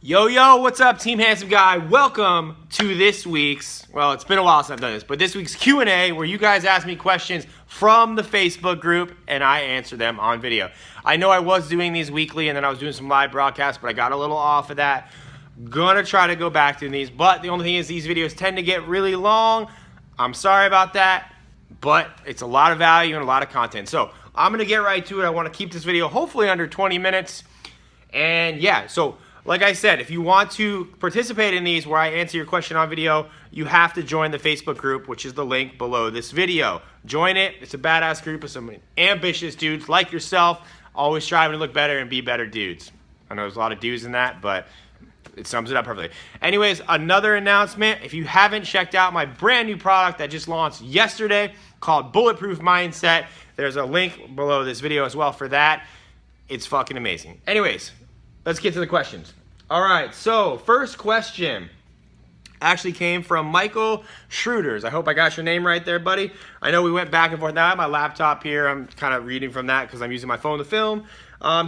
Yo, what's up, Team Handsome Guy? Welcome to this week's, well, it's been a while since I've done this, but this week's Q&A where you guys ask me questions from the Facebook group and I answer them on video. I know I was doing these weekly and then I was doing some live broadcasts, but I got a little off of that. Gonna try to go back to these, but the only thing is these videos tend to get really long. I'm sorry about that, but it's a lot of value and a lot of content. So I'm gonna get right to it. I wanna keep this video hopefully under 20 minutes. And yeah, so like I said, if you want to participate in these where I answer your question on video, you have to join the Facebook group, which is the link below this video. Join it. It's a badass group of some ambitious dudes like yourself, always striving to look better and be better dudes. I know there's a lot of dudes in that, but it sums it up perfectly. Anyways, another announcement. If you haven't checked out my brand new product that just launched yesterday called Bulletproof Mindset, there's a link below this video as well for that. It's fucking amazing. Anyways, let's get to the questions. All right, so first question actually came from Michael Schroeders. I hope I got your name right there, buddy. I know we went back and forth. Now I have my laptop here. I'm kind of reading from that because I'm using my phone to film.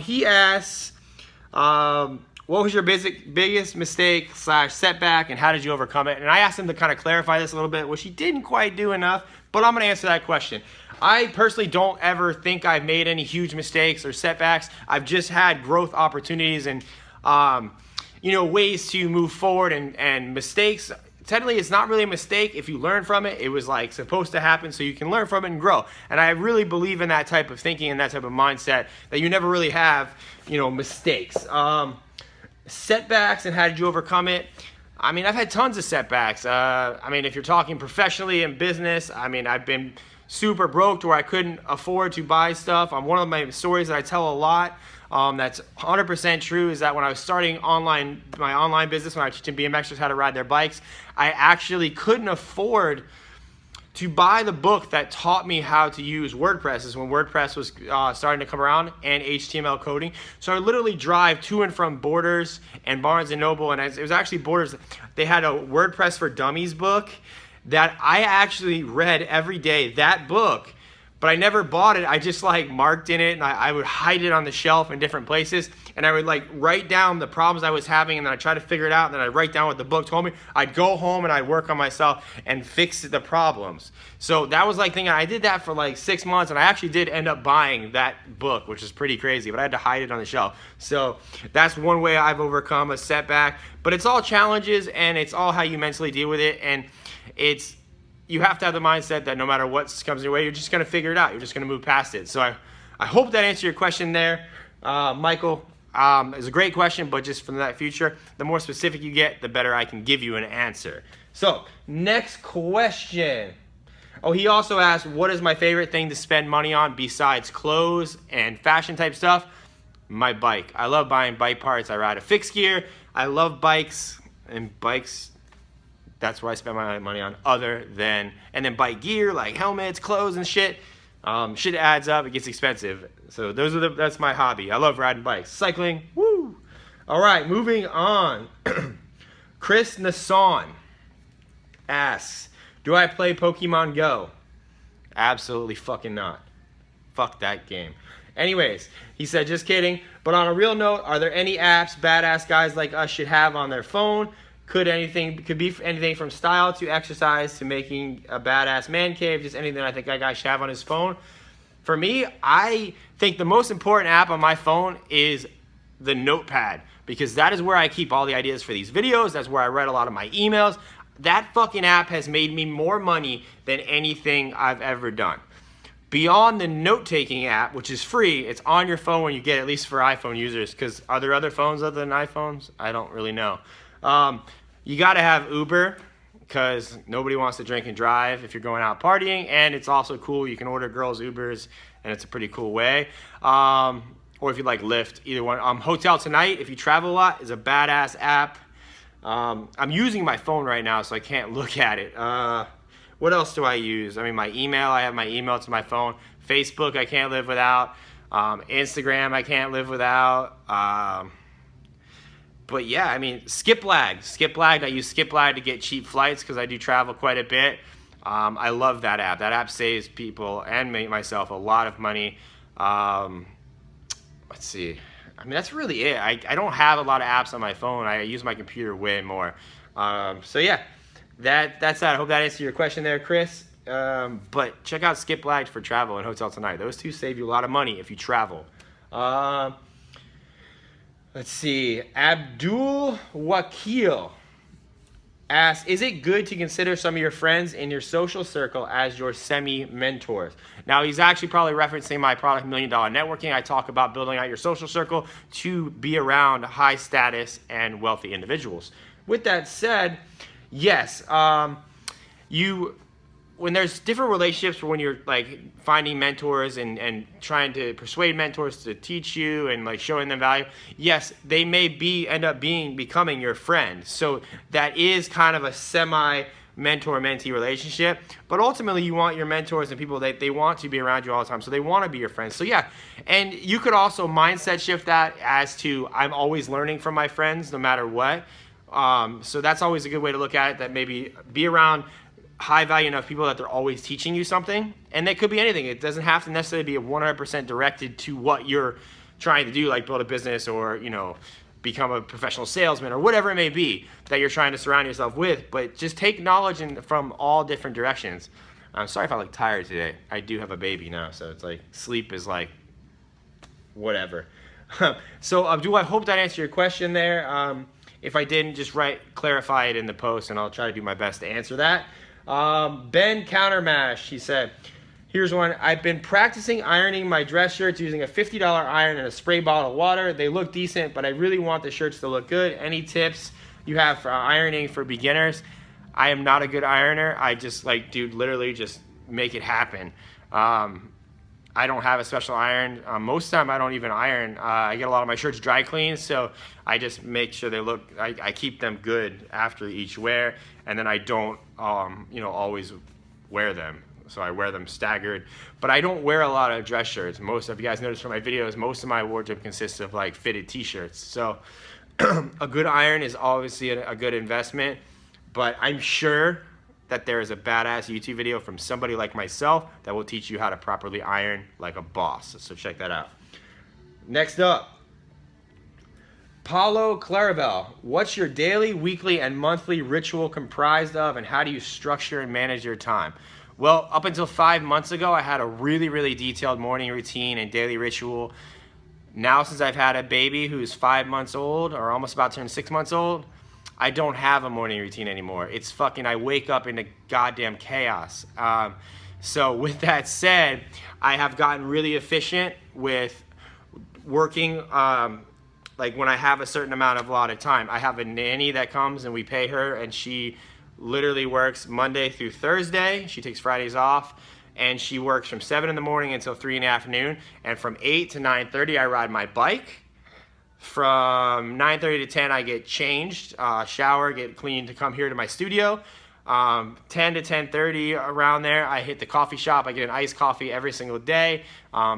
He asks, what was your biggest mistake / setback and how did you overcome it? And I asked him to kind of clarify this a little bit, which he didn't quite do enough, but I'm going to answer that question. I personally don't ever think I've made any huge mistakes or setbacks. I've just had growth opportunities and ways to move forward, and mistakes, technically it's not really a mistake if you learn from it. It was like supposed to happen so you can learn from it and grow. And I really believe in that type of thinking and that type of mindset that you never really have, mistakes. Setbacks and how did you overcome it? I mean, I've had tons of setbacks. If you're talking professionally in business, I've been super broke to where I couldn't afford to buy stuff. One of my stories that I tell a lot, that's 100% true, is that when I was starting my online business, when I was teaching BMXers how to ride their bikes, I actually couldn't afford to buy the book that taught me how to use WordPress. Is when WordPress was starting to come around, and HTML coding. So I literally drive to and from Borders and Barnes & Noble, and it was actually Borders. They had a WordPress for Dummies book that I actually read every day, that book, but I never bought it. I just marked in it, and I would hide it on the shelf in different places, and I would write down the problems I was having, and then I try to figure it out, and then I'd write down what the book told me. I'd go home and I'd work on myself and fix the problems. So that was thinking, I did that for 6 months, and I actually did end up buying that book, which is pretty crazy, but I had to hide it on the shelf. So that's one way I've overcome a setback, but it's all challenges, and it's all how you mentally deal with it, and you have to have the mindset that no matter what comes your way, you're just going to figure it out. You're just going to move past it. So I hope that answered your question there, Michael. It's a great question, but just from that future, the more specific you get, the better I can give you an answer. So next question. Oh, he also asked, what is my favorite thing to spend money on besides clothes and fashion type stuff? My bike. I love buying bike parts. I ride a fixed gear. I love bikes, and bikes, that's where I spend my money on, and then bike gear like helmets, clothes, and shit. Shit adds up, it gets expensive. So that's my hobby. I love riding bikes. Cycling, woo! All right, moving on. Chris Nasson asks, do I play Pokemon Go? Absolutely fucking not. Fuck that game. Anyways, he said, just kidding. But on a real note, are there any apps badass guys like us should have on their phone? Could be anything from style to exercise to making a badass man cave, just anything I think that guy should have on his phone. For me, I think the most important app on my phone is the notepad, because that is where I keep all the ideas for these videos. That's where I write a lot of my emails. That fucking app has made me more money than anything I've ever done. Beyond the note-taking app, which is free, it's on your phone when you get it, at least for iPhone users, because are there other phones other than iPhones? I don't really know. You got to have Uber, because nobody wants to drink and drive if you're going out partying, and it's also cool. You can order girls' Ubers, and it's a pretty cool way. Or if you like Lyft, either one. Hotel Tonight, if you travel a lot, is a badass app. I'm using my phone right now, so I can't look at it. What else do I use? My email, I have my email to my phone. Facebook, I can't live without. Instagram, I can't live without. But yeah, Skiplag. I use Skiplag to get cheap flights because I do travel quite a bit. I love that app. That app saves people and myself a lot of money. Let's see. I mean, that's really it. I don't have a lot of apps on my phone. I use my computer way more. So yeah, that's that. I hope that answered your question there, Chris. But check out Skip Lagged for travel and Hotel Tonight. Those two save you a lot of money if you travel. Let's see. Abdul Wakil asks, is it good to consider some of your friends in your social circle as your semi-mentors? Now, he's actually probably referencing my product, $1 Million Networking. I talk about building out your social circle to be around high status and wealthy individuals. With that said, yes, when there's different relationships, when you're like finding mentors and trying to persuade mentors to teach you and like showing them value, yes, they may end up becoming your friend. So that is kind of a semi mentor-mentee relationship, but ultimately you want your mentors and people that they want to be around you all the time, so they want to be your friends. So yeah, and you could also mindset shift that as to, I'm always learning from my friends no matter what. So that's always a good way to look at it, that maybe be around high value enough people that they're always teaching you something. And that could be anything. It doesn't have to necessarily be 100% directed to what you're trying to do, like build a business or, become a professional salesman or whatever it may be that you're trying to surround yourself with. But just take knowledge from all different directions. I'm sorry if I look tired today. I do have a baby now, so it's like sleep is like whatever. So Abdul, I hope that answered your question there. If I didn't, just clarify it in the post, and I'll try to do my best to answer that. Ben Countermash, he said, here's one. I've been practicing ironing my dress shirts using a $50 iron and a spray bottle of water. They look decent, but I really want the shirts to look good. Any tips you have for ironing for beginners? I am not a good ironer. I just literally just make it happen. I don't have a special iron. Most of the time I don't even iron. I get a lot of my shirts dry cleaned, so I just make sure they look, I keep them good after each wear, and then I don't, always wear them. So I wear them staggered, but I don't wear a lot of dress shirts. Most of you guys noticed from my videos, most of my wardrobe consists of like fitted t-shirts. So a good iron is obviously a good investment, but I'm sure that there is a badass YouTube video from somebody like myself that will teach you how to properly iron like a boss. So check that out. Next up, Paulo Claravel. What's your daily, weekly, and monthly ritual comprised of, and how do you structure and manage your time? Well, up until 5 months ago, I had a really, really detailed morning routine and daily ritual. Now, since I've had a baby who's 5 months old, or almost about to turn 6 months old, I don't have a morning routine anymore. It's I wake up into goddamn chaos. So with that said, I have gotten really efficient with working, when I have a certain amount of allotted time. I have a nanny that comes and we pay her, and she literally works Monday through Thursday. She takes Fridays off, and she works from 7 in the morning until 3 in the afternoon. And from 8 to 9:30, I ride my bike. From 9:30 to 10, I get changed, shower, get cleaned to come here to my studio. 10 to 10:30, around there, I hit the coffee shop. I get an iced coffee every single day,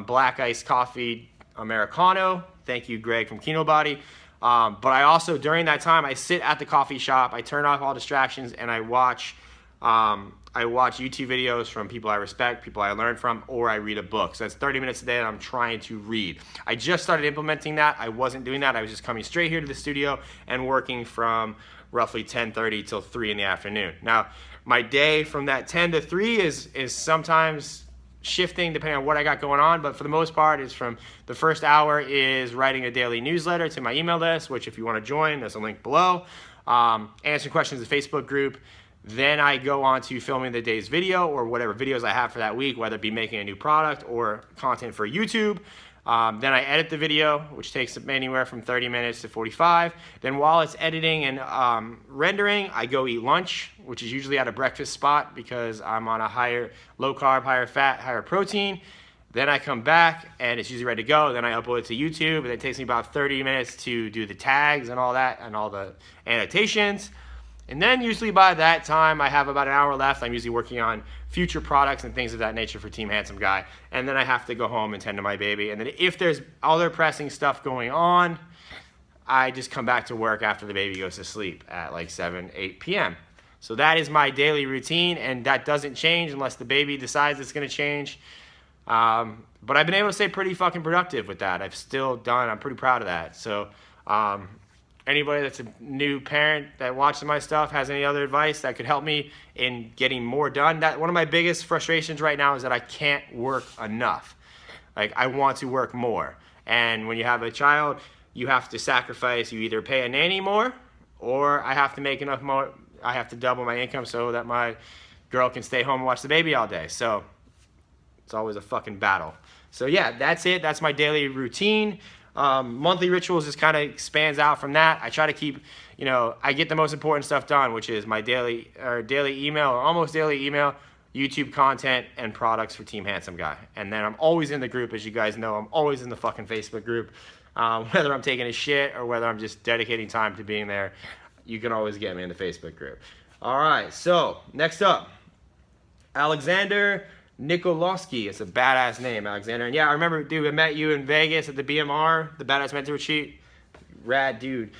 black iced coffee Americano. Thank you, Greg from Kino Body. But I also, during that time, I sit at the coffee shop, I turn off all distractions, and I watch YouTube videos from people I respect, people I learn from, or I read a book. So that's 30 minutes a day that I'm trying to read. I just started implementing that. I wasn't doing that. I was just coming straight here to the studio and working from roughly 10:30 till 3 in the afternoon. Now, my day from that 10 to 3 is sometimes shifting depending on what I got going on, but for the most part, it's from the first hour is writing a daily newsletter to my email list, which if you want to join, there's a link below. Answering questions in the Facebook group. Then I go on to filming the day's video or whatever videos I have for that week, whether it be making a new product or content for YouTube. Then I edit the video, which takes anywhere from 30 minutes to 45. Then while it's editing and rendering, I go eat lunch, which is usually at a breakfast spot because I'm on a low carb, higher fat, higher protein. Then I come back and it's usually ready to go. Then I upload it to YouTube, and it takes me about 30 minutes to do the tags and all that and all the annotations. And then usually by that time, I have about an hour left. I'm usually working on future products and things of that nature for Team Handsome Guy. And then I have to go home and tend to my baby. And then if there's other pressing stuff going on, I just come back to work after the baby goes to sleep at like 7, 8 p.m. So that is my daily routine, and that doesn't change unless the baby decides it's going to change. But I've been able to stay pretty fucking productive with that. I'm pretty proud of that. So anybody that's a new parent that watches my stuff has any other advice that could help me in getting more done. That one of my biggest frustrations right now is that I can't work enough. Like, I want to work more. And when you have a child, you have to sacrifice. You either pay a nanny more, or I have to make enough more. I have to double my income so that my girl can stay home and watch the baby all day. So it's always a fucking battle. So yeah, that's it. That's my daily routine. Monthly rituals just kind of expands out from that. I try to keep, I get the most important stuff done, which is my daily email, or almost daily email, YouTube content, and products for Team Handsome Guy. And then I'm always in the group, as you guys know. I'm always in the fucking Facebook group. Whether I'm taking a shit or whether I'm just dedicating time to being there, you can always get me in the Facebook group. All right, so next up, Alexander Nikolowski. It's a badass name, Alexander. And yeah, I remember, dude, I met you in Vegas at the BMR, the Badass Mentor Retreat. Rad dude.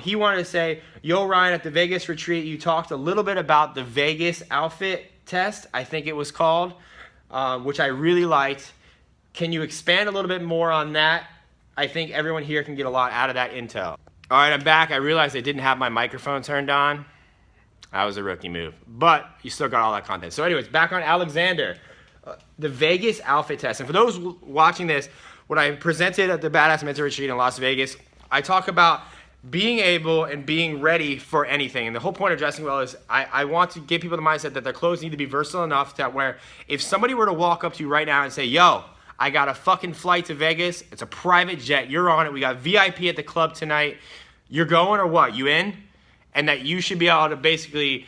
He wanted to say, yo, Ryan, at the Vegas retreat, you talked a little bit about the Vegas outfit test, I think it was called, which I really liked. Can you expand a little bit more on that? I think everyone here can get a lot out of that intel. All right, I'm back. I realized I didn't have my microphone turned on. That was a rookie move, but you still got all that content. So anyways, back on Alexander. The Vegas outfit test. And for those watching this, when I presented at the Badass Mentor Retreat in Las Vegas, I talk about being able and being ready for anything. And the whole point of dressing well is I want to give people the mindset that their clothes need to be versatile enough that where if somebody were to walk up to you right now and say, yo, I got a fucking flight to Vegas. It's a private jet. You're on it. We got VIP at the club tonight. You're going or what? You in? And that you should be able to basically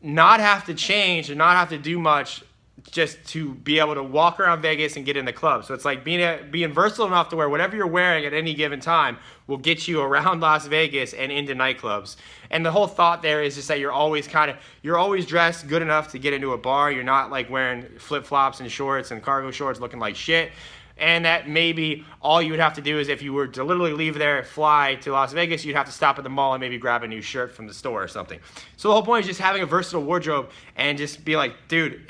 not have to change and not have to do much just to be able to walk around Vegas and get in the club. So it's like being versatile enough to where whatever you're wearing at any given time will get you around Las Vegas and into nightclubs. And the whole thought there is just that you're always dressed good enough to get into a bar. You're not like wearing flip-flops and shorts and cargo shorts looking like shit. And that maybe all you would have to do is if you were to literally leave there, fly to Las Vegas, you'd have to stop at the mall and maybe grab a new shirt from the store or something. So the whole point is just having a versatile wardrobe and just be like, dude,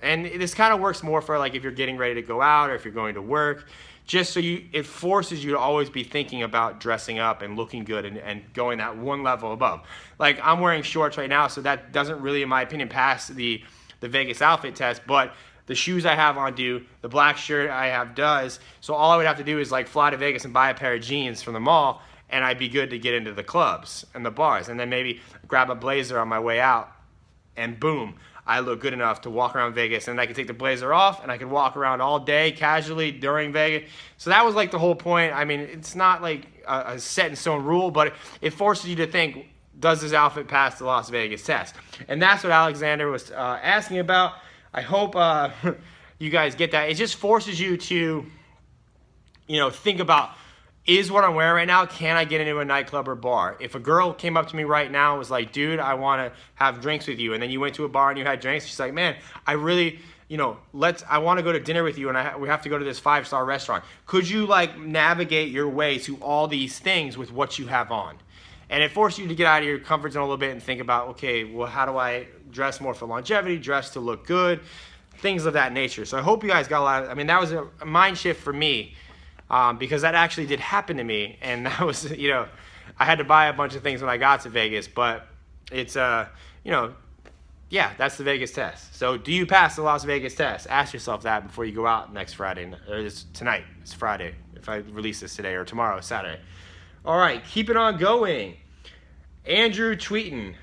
and this kind of works more for like if you're getting ready to go out or if you're going to work, just so it forces you to always be thinking about dressing up and looking good and going that one level above. Like I'm wearing shorts right now, so that doesn't really, in my opinion, pass the Vegas outfit test, but the shoes I have on do, the black shirt I have does, so all I would have to do is like fly to Vegas and buy a pair of jeans from the mall and I'd be good to get into the clubs and the bars and then maybe grab a blazer on my way out and boom, I look good enough to walk around Vegas and I can take the blazer off and I can walk around all day casually during Vegas. So that was like the whole point. I mean, it's not like a set in stone rule, but it forces you to think, does this outfit pass the Las Vegas test? And that's what Alexander was asking about. I hope you guys get that. It just forces you to, think about, is what I'm wearing right now, can I get into a nightclub or bar? If a girl came up to me right now and was like, dude, I want to have drinks with you, and then you went to a bar and you had drinks, she's like, man, I really, I want to go to dinner with you and we have to go to this 5-star restaurant. Could you like navigate your way to all these things with what you have on? And it forces you to get out of your comfort zone a little bit and think about, okay, well, how do I dress more for longevity, dress to look good, things of that nature. So I hope you guys got a lot of, that was a mind shift for me because that actually did happen to me. And that was, I had to buy a bunch of things when I got to Vegas, but it's, yeah, that's the Vegas test. So do you pass the Las Vegas test? Ask yourself that before you go out next Friday, or tonight. It's Friday, if I release this today, or tomorrow, Saturday. All right, keep it on going. Andrew tweeting,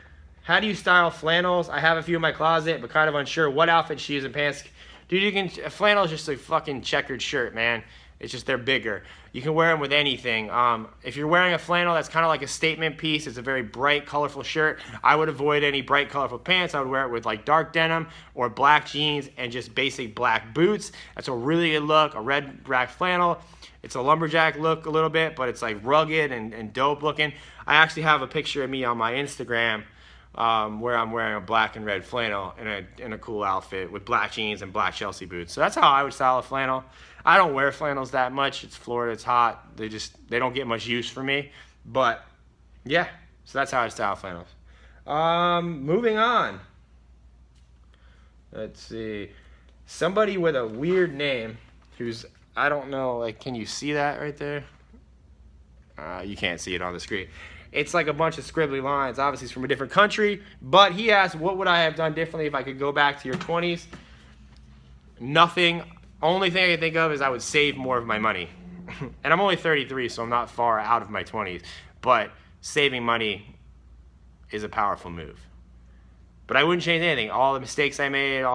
how do you style flannels? I have a few in my closet, but kind of unsure what outfit, shoes, and pants. Dude, flannel is just a fucking checkered shirt, man. It's just they're bigger. You can wear them with anything. If you're wearing a flannel, that's kind of like a statement piece. It's a very bright, colorful shirt. I would avoid any bright, colorful pants. I would wear it with like dark denim or black jeans and just basic black boots. That's a really good look. A red black flannel. It's a lumberjack look a little bit, but it's like rugged and dope looking. I actually have a picture of me on my Instagram where I'm wearing a black and red flannel in a cool outfit with black jeans and black Chelsea boots. So that's how I would style a flannel. I don't wear flannels that much. It's Florida, it's hot. They don't get much use for me. But yeah, so that's how I style flannels. Moving on. Let's see. Somebody with a weird name who's, I don't know, like, can you see that right there? You can't see it on the screen. It's like a bunch of scribbly lines. Obviously, he's from a different country. But he asked, what would I have done differently if I could go back to your 20s? Nothing. Only thing I can think of is I would save more of my money. And I'm only 33, so I'm not far out of my 20s. But saving money is a powerful move. But I wouldn't change anything. All the mistakes I made,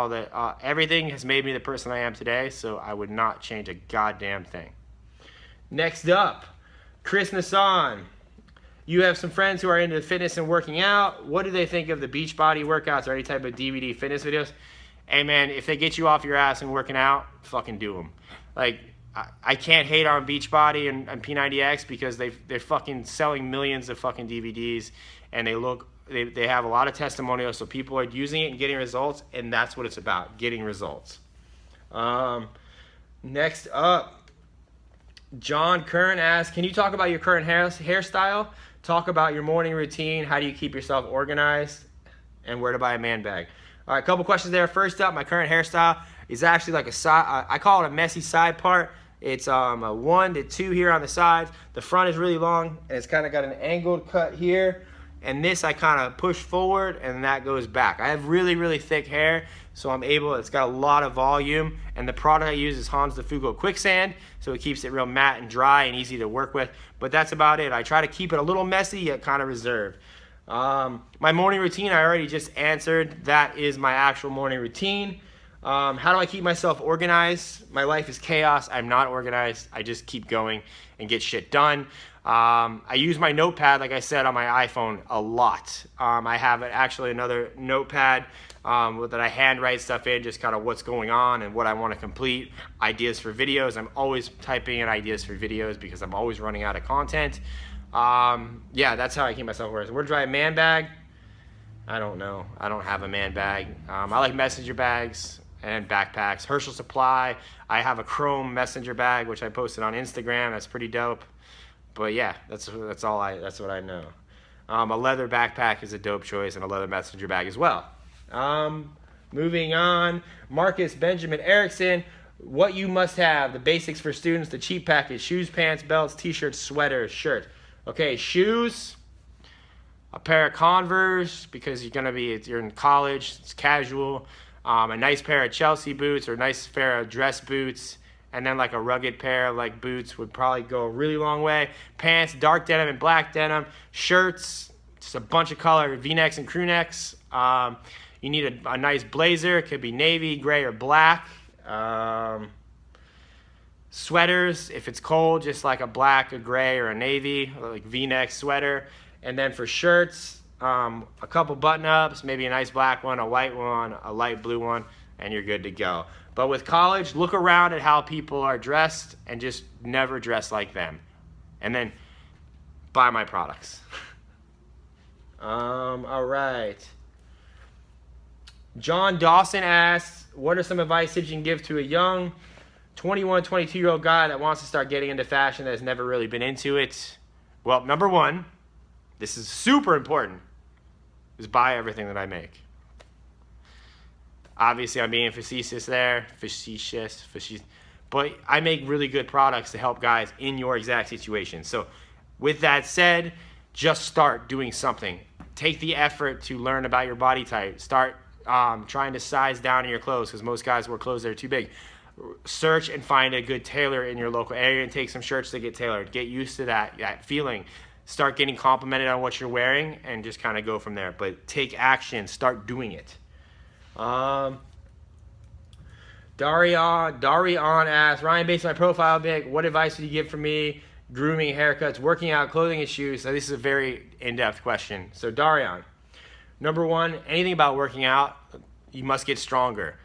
everything has made me the person I am today, so I would not change a goddamn thing. Next up, Chris Nassan. You have some friends who are into fitness and working out. What do they think of the Beachbody workouts or any type of DVD fitness videos? Hey man, if they get you off your ass and working out, fucking do them. Like, I can't hate on Beachbody and P90X because they're fucking selling millions of fucking DVDs, and they have a lot of testimonials, so people are using it and getting results, and that's what it's about, getting results. Next up, John Kern asks, can you talk about your current hairstyle? Talk about your morning routine. How do you keep yourself organized? And where to buy a man bag? All right, a couple questions there. First up, my current hairstyle is actually like a side. I call it a messy side part. It's a 1 to 2 here on the sides. The front is really long, and it's kind of got an angled cut here. And this I kind of push forward, and that goes back. I have really, really thick hair, so it's got a lot of volume. And the product I use is Fvck Quicksand, so it keeps it real matte and dry and easy to work with. But that's about it. I try to keep it a little messy, yet kind of reserved. My morning routine, I already just answered. That is my actual morning routine. How do I keep myself organized? My life is chaos. I'm not organized. I just keep going and get shit done. I use my notepad, like I said, on my iPhone a lot. I have actually another notepad that I handwrite stuff in, just kind of what's going on and what I want to complete. Ideas for videos. I'm always typing in ideas for videos because I'm always running out of content. Yeah, that's how I keep myself organized. Where do I have a man bag? I don't know. I don't have a man bag. I like messenger bags and backpacks. Herschel Supply. I have a chrome messenger bag, which I posted on Instagram. That's pretty dope. But yeah, that's what I know. A leather backpack is a dope choice, and a leather messenger bag as well. Moving on, Marcus Benjamin Erickson. What you must have: the basics for students, the cheap package: shoes, pants, belts, t-shirts, sweaters, shirt. Okay, shoes. A pair of Converse because you're in college. It's casual. A nice pair of Chelsea boots or a nice pair of dress boots. And then like a rugged pair of like boots would probably go a really long way. Pants, dark denim and black denim. Shirts, just a bunch of color, V-necks and crew necks. You need a nice blazer. It could be navy, gray, or black. Sweaters, if it's cold, just like a black, a gray, or a navy, like V-neck sweater. And then for shirts, a couple button-ups, maybe a nice black one, a white one, a light blue one, and you're good to go. But with college, look around at how people are dressed and just never dress like them. And then buy my products. All right. John Dawson asks, what are some advice that you can give to a young 21, 22-year-old guy that wants to start getting into fashion that has never really been into it? Well, number one, this is super important, is buy everything that I make. Obviously, I'm being facetious there, but I make really good products to help guys in your exact situation. So with that said, just start doing something. Take the effort to learn about your body type. Start trying to size down in your clothes because most guys wear clothes that are too big. Search and find a good tailor in your local area and take some shirts to get tailored. Get used to that feeling. Start getting complimented on what you're wearing and just kind of go from there. But take action. Start doing it. Darion asks, Ryan, based on my profile pic, what advice would you give for me? Grooming, haircuts, working out, clothing, and shoes. So this is a very in-depth question. So Darion, number one, anything about working out, you must get stronger.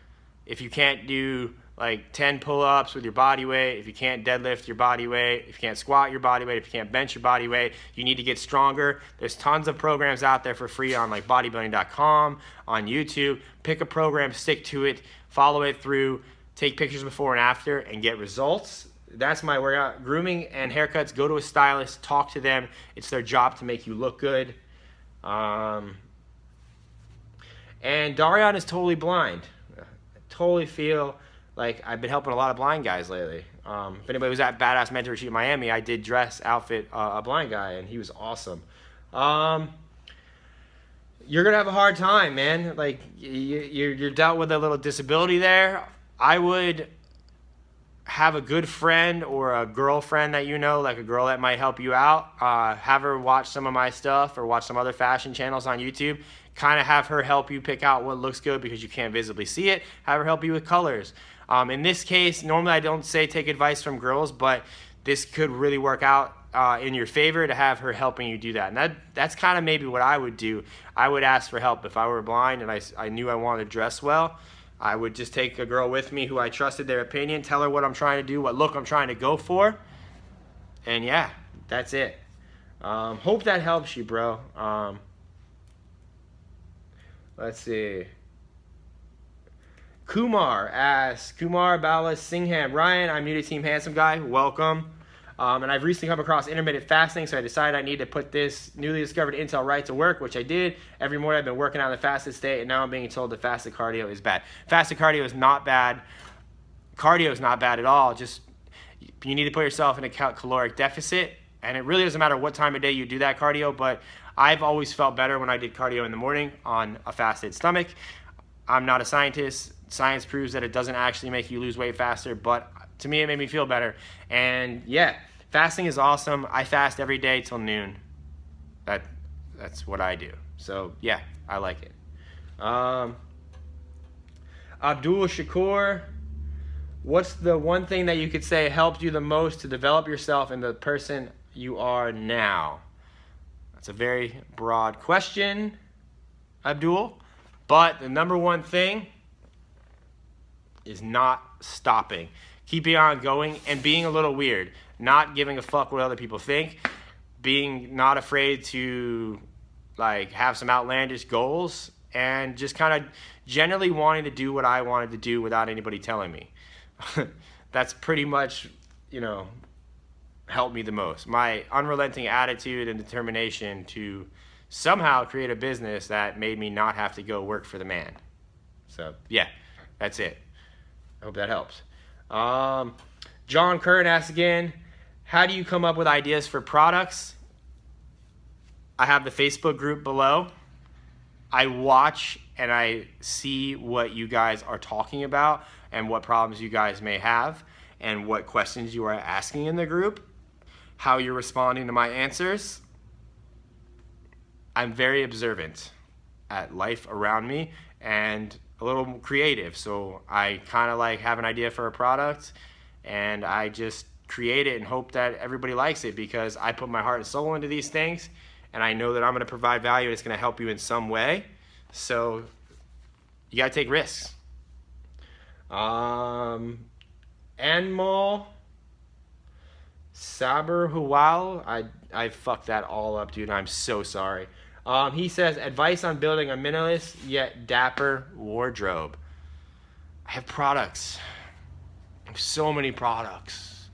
If you can't do like 10 pull-ups with your body weight, if you can't deadlift your body weight, if you can't squat your body weight, if you can't bench your body weight, you need to get stronger. There's tons of programs out there for free on like bodybuilding.com, on YouTube. Pick a program, stick to it, follow it through, take pictures before and after, and get results. That's my workout. Grooming and haircuts, go to a stylist, talk to them. It's their job to make you look good. And Darion is totally blind. I totally feel like I've been helping a lot of blind guys lately. If anybody was at Badass Mentorship in Miami, I did dress outfit a blind guy, and he was awesome. You're gonna have a hard time, man. Like you're dealt with a little disability there. I would have a good friend or a girlfriend that you know, like a girl that might help you out. Have her watch some of my stuff or watch some other fashion channels on YouTube. Kind of have her help you pick out what looks good because you can't visibly see it. Have her help you with colors. In this case, normally I don't say take advice from girls, but this could really work out in your favor to have her helping you do that. And that's kind of maybe what I would do. I would ask for help. If I were blind and I knew I wanted to dress well, I would just take a girl with me who I trusted their opinion, tell her what I'm trying to do, what look I'm trying to go for, and yeah, that's it. Hope that helps you, bro. Let's see. Kumar asks, Kumar Bala Singham, Ryan, I'm new to Team Handsome Guy. Welcome. And I've recently come across intermittent fasting, so I decided I need to put this newly discovered intel right to work, which I did. Every morning I've been working on the fasted state, and now I'm being told that fasted cardio is bad. Fasted cardio is not bad. Cardio is not bad at all. Just you need to put yourself in a caloric deficit, and it really doesn't matter what time of day you do that cardio, but I've always felt better when I did cardio in the morning on a fasted stomach. I'm not a scientist. Science proves that it doesn't actually make you lose weight faster, but to me, it made me feel better. And yeah, fasting is awesome. I fast every day till noon. That's what I do. So yeah, I like it. Abdul Shakur, what's the one thing that you could say helped you the most to develop yourself into the person you are now? That's a very broad question, Abdul. But the number one thing is not stopping. Keeping on going and being a little weird. Not giving a fuck what other people think. Being not afraid to like have some outlandish goals. And just kind of generally wanting to do what I wanted to do without anybody telling me. That's pretty much, helped me the most. My unrelenting attitude and determination to somehow create a business that made me not have to go work for the man. So yeah, that's it. I hope that helps. John Curran asks again, how do you come up with ideas for products? I have the Facebook group below. I watch and I see what you guys are talking about and what problems you guys may have and what questions you are asking in the group, how you're responding to my answers. I'm very observant at life around me and a little creative, so I kind of like have an idea for a product and I just create it and hope that everybody likes it because I put my heart and soul into these things and I know that I'm going to provide value and it's going to help you in some way. So you got to take risks. Anmol Saber Hual, I fucked that all up, dude. I'm so sorry. He says, advice on building a minimalist yet dapper wardrobe. I have products. I have so many products.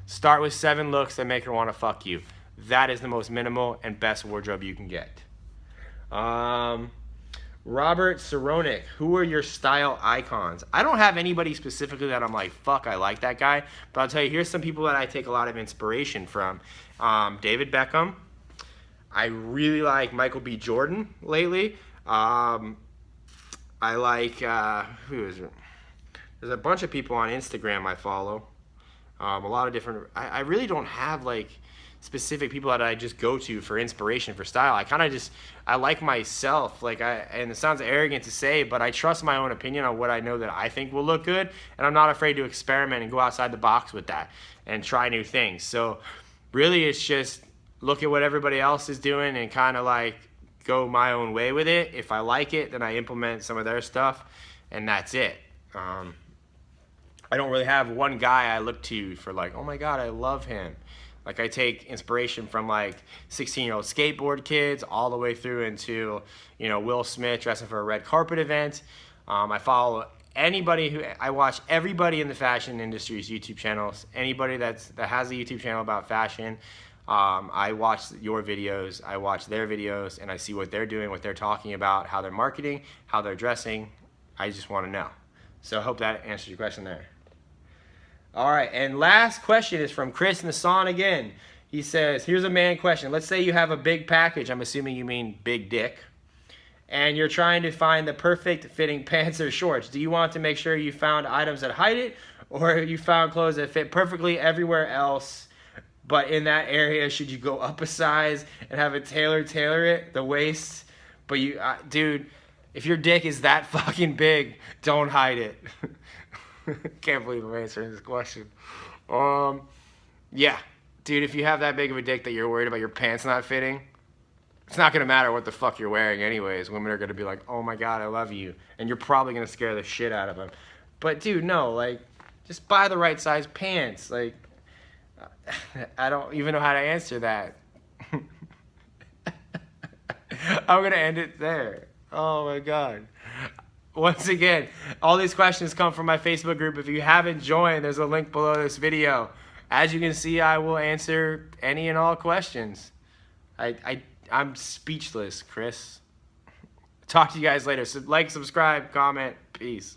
Start with 7 looks that make her want to fuck you. That is the most minimal and best wardrobe you can get. Robert Saronic, who are your style icons? I don't have anybody specifically that I'm like, fuck, I like that guy. But I'll tell you, here's some people that I take a lot of inspiration from. David Beckham. I really like Michael B. Jordan lately. I like, who is it? There's a bunch of people on Instagram I follow. A lot of different, I really don't have like specific people that I just go to for inspiration for style. I kind of just, I like myself. And it sounds arrogant to say, but I trust my own opinion on what I know that I think will look good. And I'm not afraid to experiment and go outside the box with that and try new things. So really it's just, look at what everybody else is doing and kind of like go my own way with it. If I like it, then I implement some of their stuff and that's it. I don't really have one guy I look to for like, oh my God, I love him. Like I take inspiration from like 16-year-old skateboard kids all the way through into, Will Smith dressing for a red carpet event. I follow I watch everybody in the fashion industry's YouTube channels. Anybody that has a YouTube channel about fashion. I watch your videos, I watch their videos, and I see what they're doing, what they're talking about, how they're marketing, how they're dressing. I just want to know. So I hope that answers your question there. All right, and last question is from Chris Nassan again. He says, here's a man question. Let's say you have a big package. I'm assuming you mean big dick. And you're trying to find the perfect fitting pants or shorts. Do you want to make sure you found items that hide it, or you found clothes that fit perfectly everywhere else, but in that area, should you go up a size and have a tailor it, the waist? But you, dude, if your dick is that fucking big, don't hide it. Can't believe I'm answering this question. Yeah, dude, if you have that big of a dick that you're worried about your pants not fitting, it's not going to matter what the fuck you're wearing anyways. Women are going to be like, oh my God, I love you. And you're probably going to scare the shit out of them. But dude, no, like, just buy the right size pants. Like, I don't even know how to answer that. I'm going to end it there. Oh my God. Once again, all these questions come from my Facebook group. If you haven't joined, there's a link below this video. As you can see, I will answer any and all questions. I'm speechless, Chris. Talk to you guys later. So like, subscribe, comment. Peace.